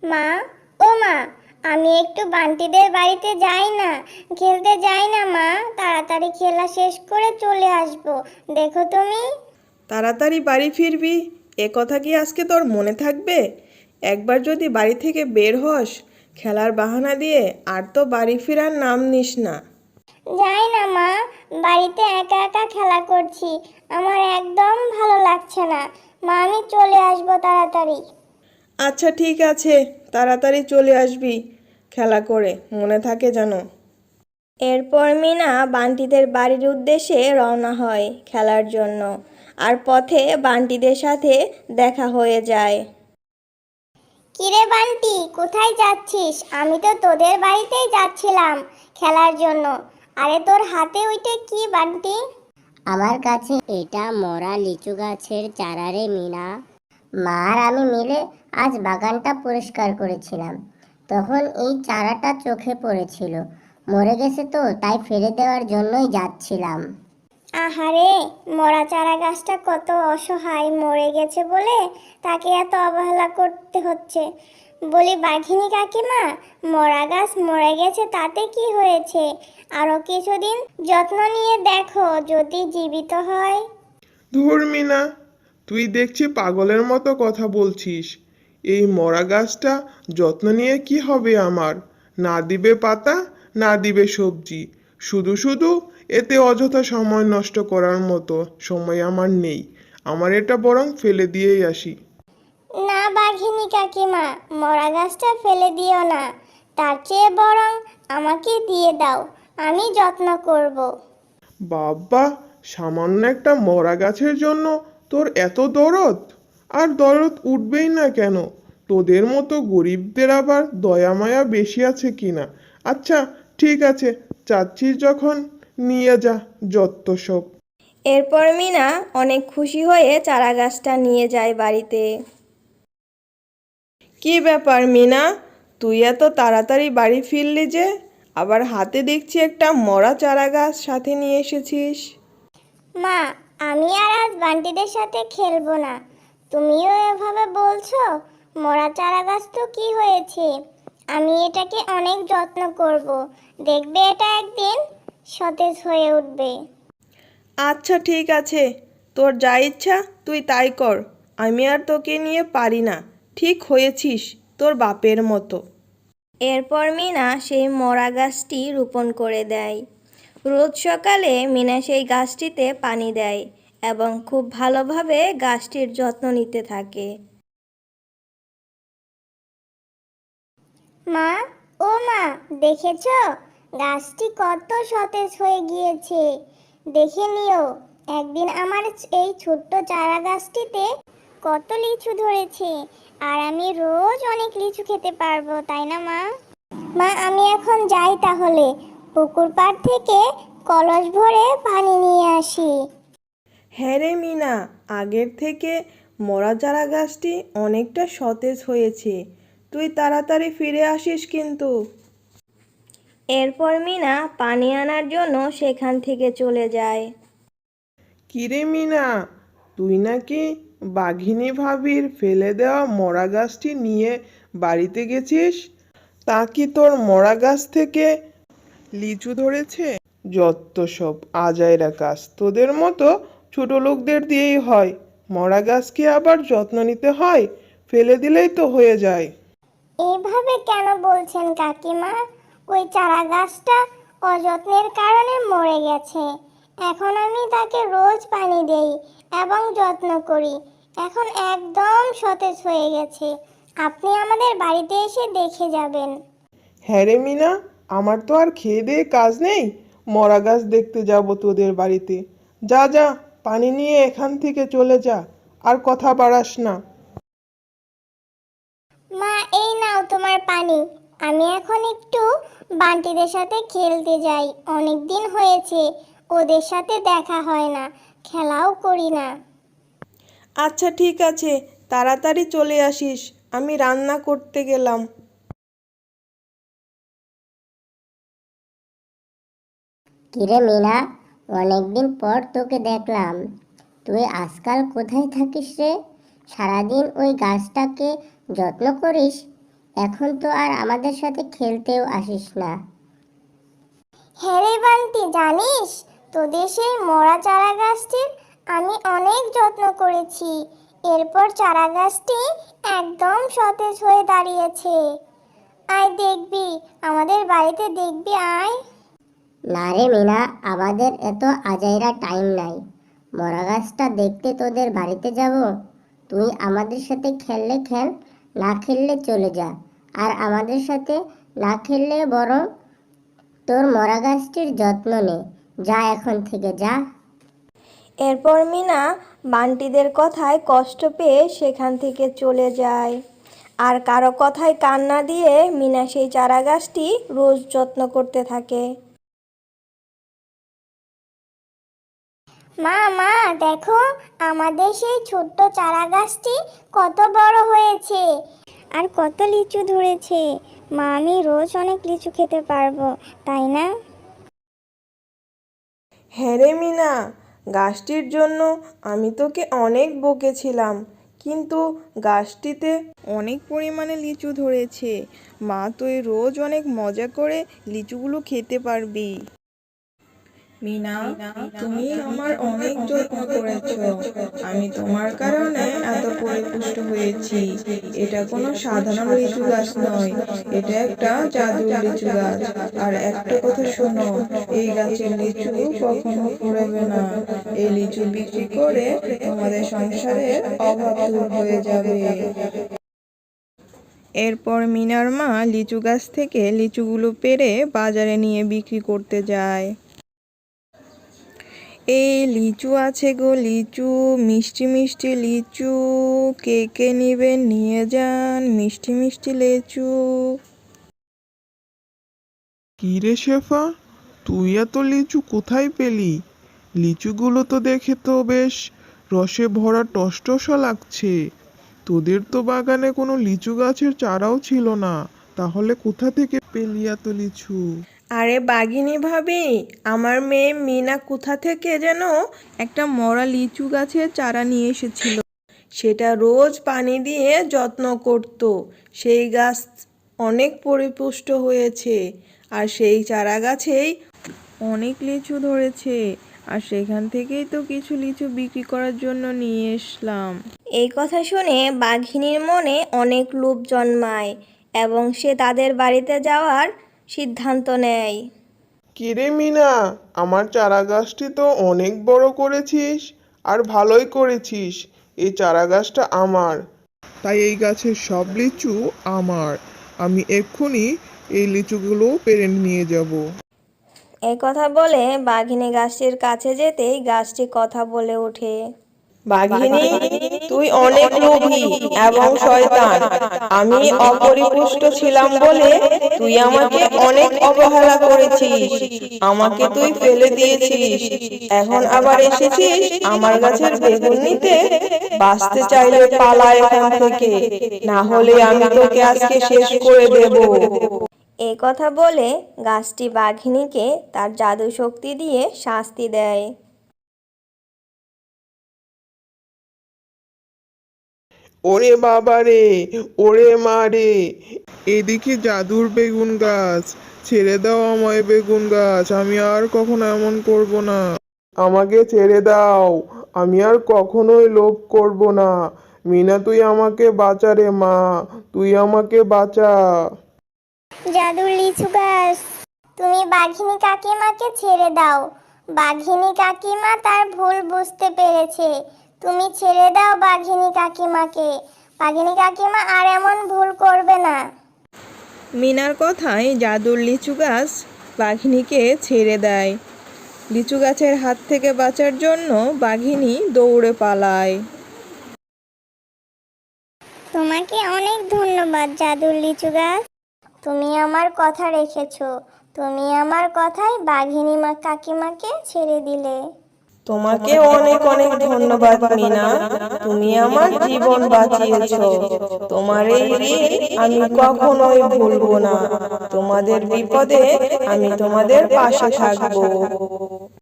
মা, ও মা, আমি একটু বান্টিদের বাড়িতে যাই না, খেলতে যাই না মা। তাড়াতাড়ি খেলা শেষ করে চলে আসবো, দেখো তুমি। তাড়াতাড়ি বাড়ি ফিরবি, এ কথা কি আজকে তোর মনে থাকবে? একবার যদি বাড়ি থেকে বের হস খেলার বাহানা দিয়ে, আর তো বাড়ি ফেরার নাম নিস না। যাই না মা, বাড়িতে একা একা খেলা করছি, আমার একদম ভালো লাগছে না। মা, আমি চলে আসবো তাড়াতাড়ি। আচ্ছা ঠিক আছে, তাড়াতাড়ি চলে আসবি, খেলা করে মনে থাকে যেন। এরপর মিনা বান্টিদের বাড়ির উদ্দেশ্যে রওনা হয় খেলার জন্য। আর পথে বান্টিদের সাথে দেখা হয়ে যায়। কিরে বান্টি, কোথায় যাচ্ছিস? আমি তো তোদের বাড়িতেই যাচ্ছিলাম খেলার জন্য। আরে তোর হাতে ওইটা কি বান্টি? আমার কাছে এটা মরা লিচু গাছের চারা রে মিনা। মা আর আমি মিলে আজ বাগানটা পরিষ্কার করেছিলাম, তখন এই চারাটা চোখে পড়েছিল। মরে গেছে তো, তাই ফেলে দেওয়ার জন্যই যাচ্ছিলাম। আহারে, মরা চারা গাছটা কত অসহায়, মরে গেছে বলে তাকে এত অবহেলা করতে হচ্ছে। বলি বাঘিনী কাকিমা, মরা গাছ মরে গেছে তাতে কি হয়েছে? আরো কিছুদিন যত্ন নিয়ে দেখো, যদি জীবিত হয়। ধুর মিনা, তুই দেখছি পাগলের মতো কথা বলছিস। এই মরা গাছটা যত্ন নিয়ে কি হবে আমার? না দিবে পাতা, না দিবে সবজি, শুধু শুধু এতে অযথা সময় নষ্ট করার মতো সময় আমার নেই। আমার এটা বরং ফেলে দিয়েই আসি। না বাঘিনী কাকিমা, মরা গাছটা ফেলে দিও না, তার চেয়ে বরং আমাকে দিয়ে দাও, আমি যত্ন করব। বাবা, সামান্য একটা মরা গাছের জন্য তোর এত দরদ? আর দরদ উঠবেই না কেন? তোদের মতো গরিবদের আবার দয়া মায়া বেশি আছে কিনা? আচ্ছা ঠিক আছে, চাচ্ছিস যখন নিয়ে যা, যত্ত সব। এরপর মিনা অনেক খুশি হয়ে চারা গাছটা নিয়ে যায় বাড়িতে। কি ব্যাপার মিনা, তুই এত তাড়াতাড়ি বাড়ি ফিরলি যে? আবার হাতে দেখছি একটা মরা চারা গাছ সাথে নিয়ে এসেছিস। মা, আমি আর আজ বান্টিদের সাথে খেলবো না। তুমিও এভাবে বলছো? মরা চারা গাছ তো কি হয়েছে, আমি এটাকে অনেক যত্ন করব, দেখবে এটা একদিন সতেজ হয়ে উঠবে। আচ্ছা ঠিক আছে, তোর যা ইচ্ছা তুই তাই কর, আমি আর তোকে নিয়ে পারি না। ঠিক হয়েছিস তোর বাপের মতো। এরপর মিনা সেই মরা গাছটি রোপণ করে দেয়। রোজ সকালে মিনা সেই গাছটিতে পানি দেয় এবং খুব ভালোভাবে গাছটির যত্ন নিতে থাকে। মা, ও মা, দেখেছো গাছটি কত সতেজ হয়ে গিয়েছে? দেখে নিও, একদিন আমার এই ছোট্ট চারা গাছটিতে কত লিচু ধরেছে, আর আমি রোজ অনেক লিচু খেতে পারবো, তাই না মা? মা, আমি এখন যাই তাহলে, পুকুর পাড় থেকে কলস ভরে পানি নিয়ে আসি। হ্যাঁ রে মিনা, আগের থেকে মরা চারা গাছটি অনেকটা সতেজ হয়েছে, তুই তাড়াতাড়ি ফিরে আসিস কিন্তু। এরপর মিনা পানি আনার জন্য সেখান থেকে চলে যায়। কিরে মিনা, তুই নাকি বাঘিনী ভাবির ফেলে দেওয়া মরা গাছটি নিয়ে বাড়িতে গেছিস? তা কি তোর মরা গাছ থেকে লিচু ধরেছে? যত সব আজাইরা কাজ, তোদের মতো ছোট লোকদের দিয়েই হয়। মরা গাছকে আবার যত্ন নিতে হয়? ফেলে দিলেই তো হয়ে যায়। এইভাবে কেন বলছেন কাকিমা? ওই চারা গাছটা অযত্নের কারণে মরে গেছে। এখন আমি তাকে রোজ পানি দেই এবং যত্ন করি, এখন একদম সতেজ হয়ে গেছে। আপনি আমাদের বাড়িতে এসে দেখে যাবেন। হ্যাঁ রে মিনা, আমার তো আর খেয়ে দেয়ে কাজ নেই, মরা গাছ দেখতে যাব তোদের বাড়িতে। যা যা, পানি নিয়ে এখান থেকে চলে যা, আর কথা বাড়াস না। মা, এই নাও তোমার পানি। আমি এখন একটু বান্টিদের সাথে খেলতে যাই, অনেক দিন হয়েছে ওদের সাথে দেখা হয় না, খেলাও করি না। আচ্ছা ঠিক আছে, তাড়াতাড়ি চলে আসিস, আমি রান্না করতে গেলাম। কিরে মিনা, অনেকদিন পর তোকে দেখলাম। তুই আজকাল কোথায় থাকিস রে? সারাদিন ওই গাছটাকে যত্ন করিস, এখন তো আর আমাদের সাথে খেলতেও আসিস না। হ্যাঁ রে বান্টি, জানিস তোদের সেই মরা চারা গাছটির আমি অনেক যত্ন করেছি। এরপর চারা গাছটি একদম সতেজ হয়ে দাঁড়িয়েছে। আয় দেখবি, আমাদের বাড়িতে দেখবি, আয়। না রে মিনা, আমাদের এত আজাইরা টাইম নাই। মরা গাছটা দেখতে তোদের বাড়িতে যাব? তুই আমাদের সাথে খেললে খেল, না খেললে চলে যা। আর আমাদের সাথে না খেললে বরং তোর মরা গাছটির যত্ন নে। যা এখন থেকে, যা। এরপর মিনা বান্টিদের কথায় কষ্ট পেয়ে সেখান থেকে চলে যায়। আর কারো কথায় কান না দিয়ে মিনা সেই চারা গাছটি রোজ যত্ন করতে থাকে। মা মা, দেখো আমাদের সেই ছোট্ট চারা গাছটি কত বড় হয়েছে আর কত লিচু ধরেছে। মা, আমি রোজ অনেক লিচু খেতে পারবো, তাই না? হ্যাঁ রে মিনা, গাছটির জন্য আমি তোকে অনেক বকেছিলাম, কিন্তু গাছটিতে অনেক পরিমাণে লিচু ধরেছে। মা, তুই রোজ অনেক মজা করে লিচুগুলো খেতে পারবি। মিনা, তুমি আমার অনেক যত্ন করেছো। আমি তোমার কারণে এত পরিপুষ্ট হয়েছি। এটা কোনো সাধারণ লিচু গাছ নয়, এটা একটা জাদুর লিচু গাছ। আর একটা কথা শোনো, এই গাছের লিচু কখনো ফুরাবে না। এই লিচু বিক্রি করে তোমাদের সংসারের অভাব দূর হয়ে যাবে। এরপর মিনার মা লিচু গাছ থেকে লিচুগুলো পেড়ে বাজারে নিয়ে বিক্রি করতে যায়। এই লিচু আছে গো লিচু, মিষ্টি মিষ্টি লিচু, কে কে নিবেন নিয়ে যান, মিষ্টি মিষ্টি লিচু। কি রে শেফা, তুই এত লিচু কোথায় পেলি? লিচুগুলো তো দেখে তো বেশ রসে ভরা টসটসা লাগছে। তোদের তো বাগানে কোনো লিচু গাছের চারাও ছিল না, তাহলে কোথা থেকে পেলি এত লিচু? আরে বাঘিনী ভাবি, আমার মেয়ে মিনা কোথা থেকে যেন একটা মরা লিচু গাছের চারা নিয়ে এসেছিল। সেটা রোজ পানি দিয়ে যত্ন করত। সেই গাছ অনেক পরিপুষ্ট হয়েছে, আর সেই চারা গাছেই অনেক লিচু ধরেছে। আর সেখান থেকেই তো কিছু লিচু বিক্রি করার জন্য নিয়ে এসলাম। এই কথা শুনে বাঘিনীর মনে অনেক লোভ জন্মায় এবং সে তাদের বাড়িতে যাওয়ার সিদ্ধান্ত নেয়। কিরে মিনা, আমার চারা গাছটি তো অনেক বড় করেছিস, আর ভালোই করেছিস। এই চারা গাছটা আমার, তাই এই গাছের সব লিচু আমার। আমি এক্ষুনি এই লিচুগুলো পেড়ে নিয়ে যাব। এই কথা বলে বাঘিনী গাছটির কাছে যেতেই গাছটি কথা বলে ওঠে। বাঘিনী, তুই অনেক লোভী এবং শয়তান। আমি অপরিপুষ্ট ছিলাম বলে তুই আমাকে অনেক অবহেলা করেছিস, আমাকে তুই ফেলে দিয়েছিস। এখন আবার এসেছিস আমার গাছের বেগুন নিতে? বাঁচতে চাইলে পালা এখান থেকে, না হলে আমি তোকে আজকে শেষ করে দেব। এই কথা বলে গাছটি বাঘিনীকে তার জাদু শক্তি দিয়ে শাস্তি দেয়। ওরে বাবা রে, ওরে মা রে, এদিকে জাদুর বেগুন গাছ, ছেড়ে দাও আমায় বেগুন গাছ, আমি আর কখনো এমন করব না। আমাকে ছেড়ে দাও, আমি আর কখনোই লোভ করব না। মিনা, তুই আমাকে বাঁচা রে মা, তুই আমাকে বাঁচা। জাদুর লিচু গাছ, তুমি বাঘিনী কাকিমাকে ছেড়ে দাও। বাঘিনী কাকিমা তার ভুল বুঝতে পেরেছে। তুমি ছেড়ে দাও বাঘিনী কাকিমাকে। বাঘিনী কাকিমা আর এমন ভুল করবে না। মিনার কথায় জাদুর লিচু গাছ বাঘিনীকে ছেড়ে দেয়। লিচু গাছের হাত থেকে বাঁচার জন্য বাঘিনী দৌড়ে পালায়। তোমাকে অনেক ধন্যবাদ জাদুর লিচু গাছ, তুমি আমার কথা রেখেছো। তুমি আমার কথায় বাঘিনী কাকিমাকে ছেড়ে দিলে। তোমাকে অনেক অনেক ধন্যবাদ মিনা, তুমি আমার জীবন বাঁচিয়েছো। তোমার এই ঋণ আমি কখনোই ভুলবো না। তোমাদের বিপদে আমি তোমাদের পাশে থাকবো।